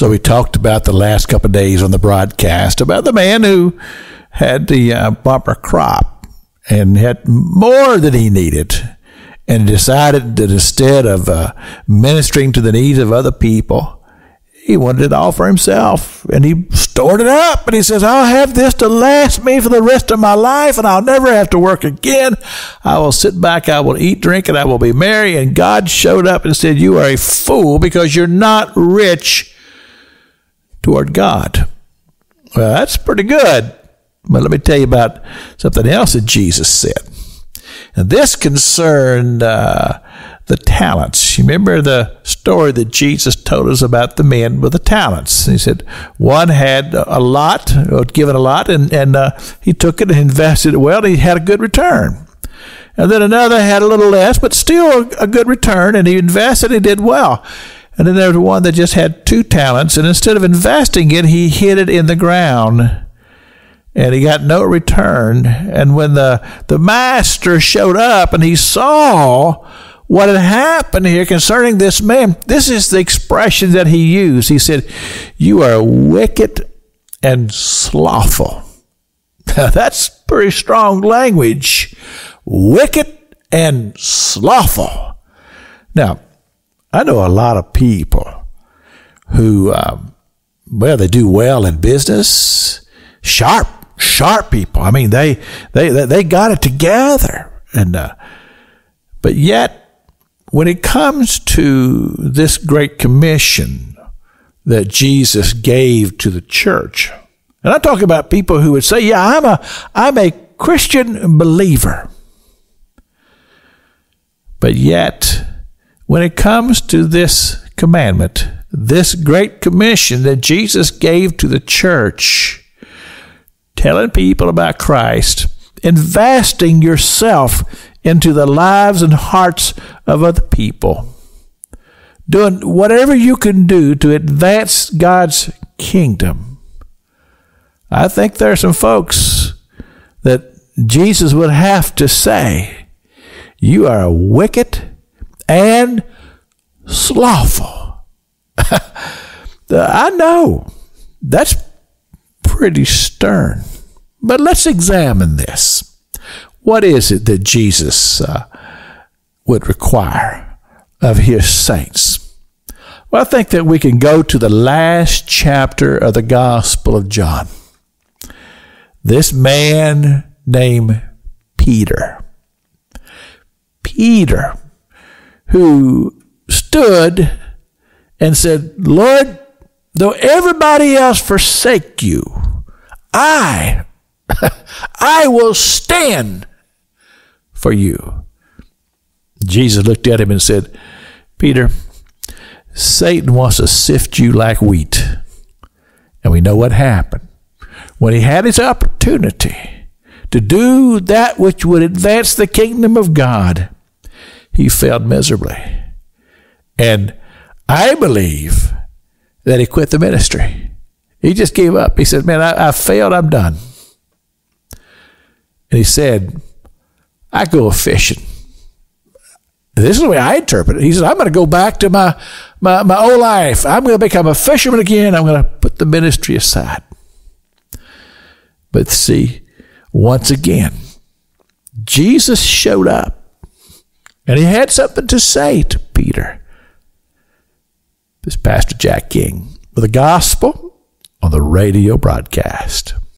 So we talked about the last couple of days on the broadcast about the man who had the bumper crop and had more than he needed, and decided that instead of ministering to the needs of other people, he wanted it all for himself, and he stored it up, and he says, I'll have this to last me for the rest of my life, and I'll never have to work again. I will sit back, I will eat, drink, and I will be merry. And God showed up and said, you are a fool because you're not rich toward God. Well, that's pretty good. But let me tell you about something else that Jesus said. And this concerned the talents. You remember the story that Jesus told us about the men with the talents. He said one had a lot, or given a lot, and he took it and invested it well, and he had a good return. And then another had a little less, but still a good return, and he invested, he did well. And then there was one that just had 2 talents, and instead of investing it, he hid it in the ground, and he got no return. And when the master showed up and he saw what had happened here concerning this man, this is the expression that he used. He said, you are wicked and slothful. That's pretty strong language. Wicked and slothful. Now, I know a lot of people who, they do well in business. Sharp people. I mean, they got it together. And but yet, when it comes to this great commission that Jesus gave to the church, and I'm talking about people who would say, yeah, I'm a Christian believer. But yet, when it comes to this commandment, this great commission that Jesus gave to the church, telling people about Christ, investing yourself into the lives and hearts of other people, doing whatever you can do to advance God's kingdom. I think there are some folks that Jesus would have to say, you are wicked and slothful. I know that's pretty stern, but let's examine this. What is it that Jesus would require of his saints? Well, I think that we can go to the last chapter of the Gospel of John. This man named Peter, who stood and said, Lord, though everybody else forsake you, I will stand for you. Jesus looked at him and said, Peter, Satan wants to sift you like wheat. And we know what happened. When he had his opportunity to do that which would advance the kingdom of God, he failed miserably. And I believe that he quit the ministry. He just gave up. He said, man, I failed, I'm done. And he said, I go fishing. This is the way I interpret it. He said, I'm going to go back to my old life. I'm going to become a fisherman again. I'm going to put the ministry aside. But see, once again, Jesus showed up, and he had something to say to Peter. This is Pastor Jack King with the gospel on the radio broadcast.